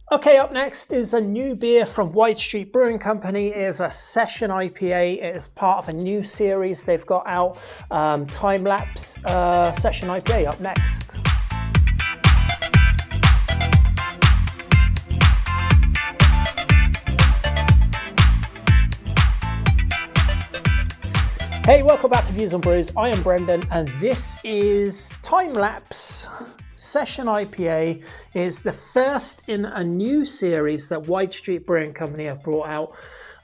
Okay, up next is a new beer from Widestreet Brewing Company. It is a session IPA. It is part of a new series they've got out, Time Lapse Session IPA up next. Hey, welcome back to Views on Brews. I am Brendan and this is Time Lapse Session IPA. Is the first in a new series that Widestreet Brewing Company have brought out.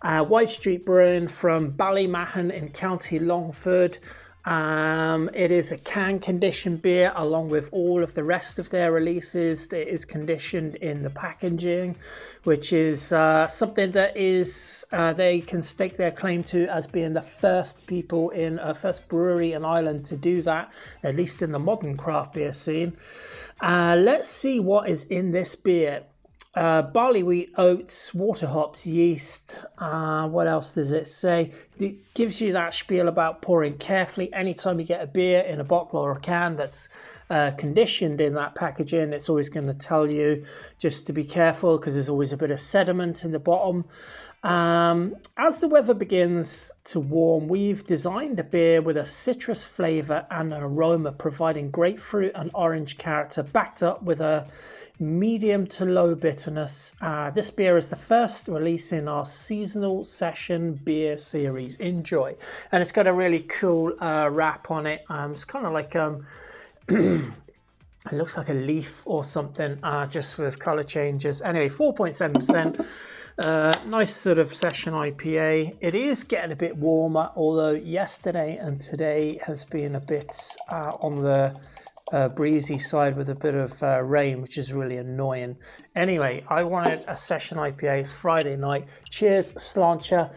Widestreet Brewing from Ballymahon in County Longford. It is a can conditioned beer along with all of the rest of their releases. It is conditioned in the packaging, which is something that is they can stake their claim to as being the first people in first brewery in Ireland to do that, at least in the modern craft beer scene. Let's see what is in this beer. Barley, wheat, oats, water hops, yeast. What else does it say? It gives you that spiel about pouring carefully. Anytime you get a beer in a bottle or a can that's conditioned in that packaging, it's always going to tell you just to be careful because there's always a bit of sediment in the bottom. As the weather begins to warm, we've designed a beer with a citrus flavour and an aroma, providing grapefruit and orange character, backed up with a medium to low bitterness. This beer is the first release in our seasonal session beer series. Enjoy. And it's got a really cool wrap on it. It's kind of like it looks like a leaf or something, just with color changes. Anyway, 4.7%. Nice sort of session IPA. It is getting a bit warmer, although yesterday and today has been a bit on the breezy side with a bit of rain, which is really annoying. Anyway, I wanted a session IPA. It's Friday night. Cheers, Sláinte.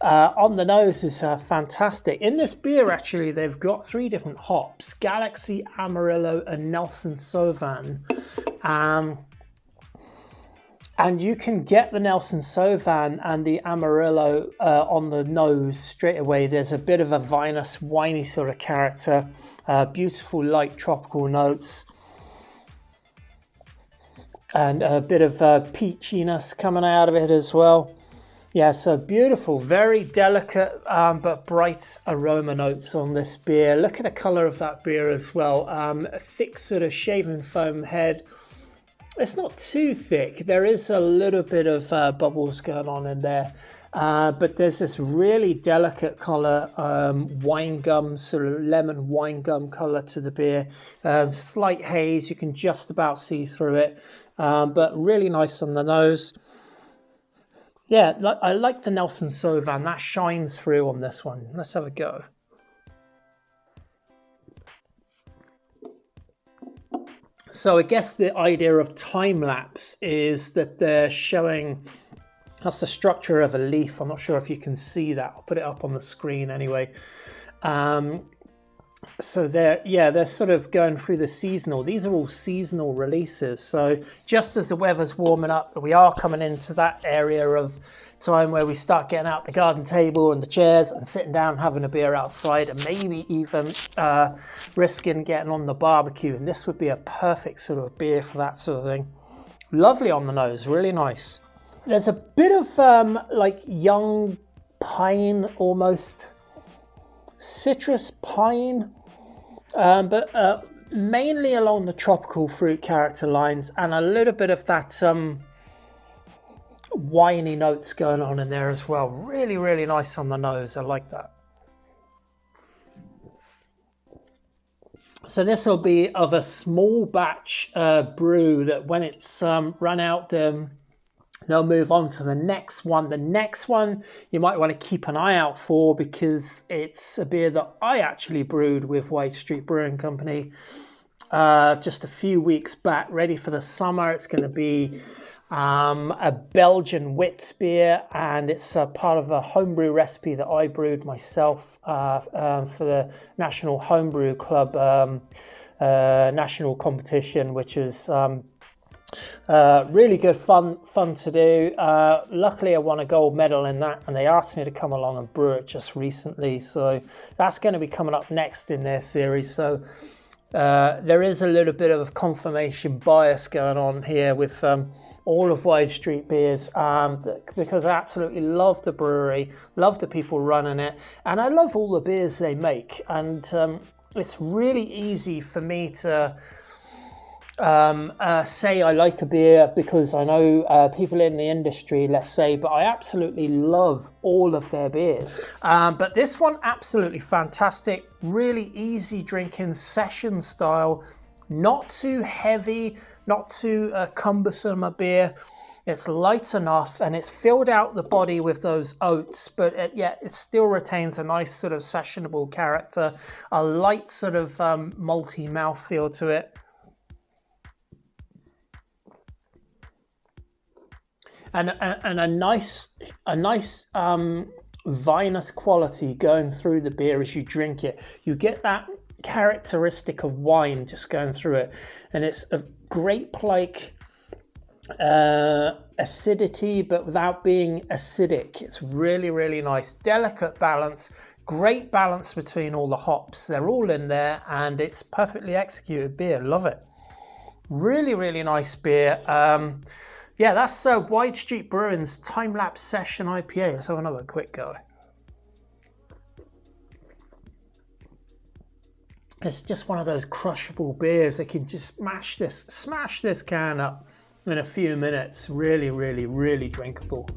On the nose is fantastic. In this beer, actually, they've got 3 different hops: Galaxy, Amarillo, and Nelson Sauvin. And you can get the Nelson Sauvin and the Amarillo on the nose straight away. There's a bit of a vinous, winey sort of character. Beautiful light tropical notes. And a bit of peachiness coming out of it as well. Yeah, so beautiful, very delicate but bright aroma notes on this beer. Look at the colour of that beer as well. A thick sort of shaving foam head. It's not too thick. There is a little bit of bubbles going on in there. But there's this really delicate colour, wine gum, sort of lemon wine gum colour to the beer. Slight haze, you can just about see through it. But really nice on the nose. Yeah, I like the Nelson Sauvin. That shines through on this one. Let's have a go. So I guess the idea of time lapse is that they're showing, that's the structure of a leaf. I'm not sure if you can see that. I'll put it up on the screen anyway. So they're sort of going through the seasonal. These are all seasonal releases. So just as the weather's warming up, we are coming into that area of time where we start getting out the garden table and the chairs and sitting down having a beer outside, and maybe even risking getting on the barbecue. And this would be a perfect sort of beer for that sort of thing. Lovely on the nose, really nice. There's a bit of like young pine, almost citrus pine, but mainly along the tropical fruit character lines, and a little bit of that winey notes going on in there as well. Really, really nice on the nose. I like that. So this will be of a small batch brew that when it's run out, they'll move on to the next one. The next one you might want to keep an eye out for, because it's a beer that I actually brewed with Widestreet Brewing Company just a few weeks back, ready for the summer. It's going to be a Belgian wit beer, and it's a part of a homebrew recipe that I brewed myself for the National Homebrew Club national competition, which is really good fun to do. Luckily I won a gold medal in that, and they asked me to come along and brew it just recently, so that's going to be coming up next in their series. So there is a little bit of confirmation bias going on here with all of Widestreet beers because I absolutely love the brewery, love the people running it, and I love all the beers they make. And it's really easy for me to say I like a beer because I know people in the industry, let's say, but I absolutely love all of their beers. But this one, absolutely fantastic, really easy drinking, session style, not too heavy, not too cumbersome a beer. It's light enough and it's filled out the body with those oats, but it still retains a nice sort of sessionable character, a light sort of malty mouthfeel to it. And a nice vinous quality going through the beer as you drink it. You get that characteristic of wine just going through it, and it's a grape-like acidity, but without being acidic. It's really, really nice, delicate balance, great balance between all the hops. They're all in there, and it's perfectly executed beer. Love it. Really, really nice beer. Yeah, that's Widestreet Brewing's Time Lapse Session IPA. Let's have another quick go. It's just one of those crushable beers that can just smash this can up in a few minutes. Really, really, really drinkable.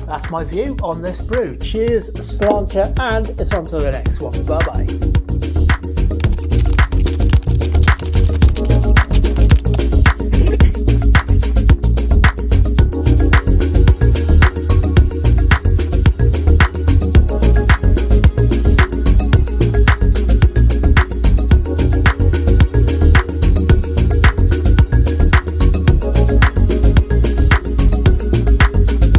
That's my view on this brew. Cheers, sláinte, and it's on to the next one. Bye-bye.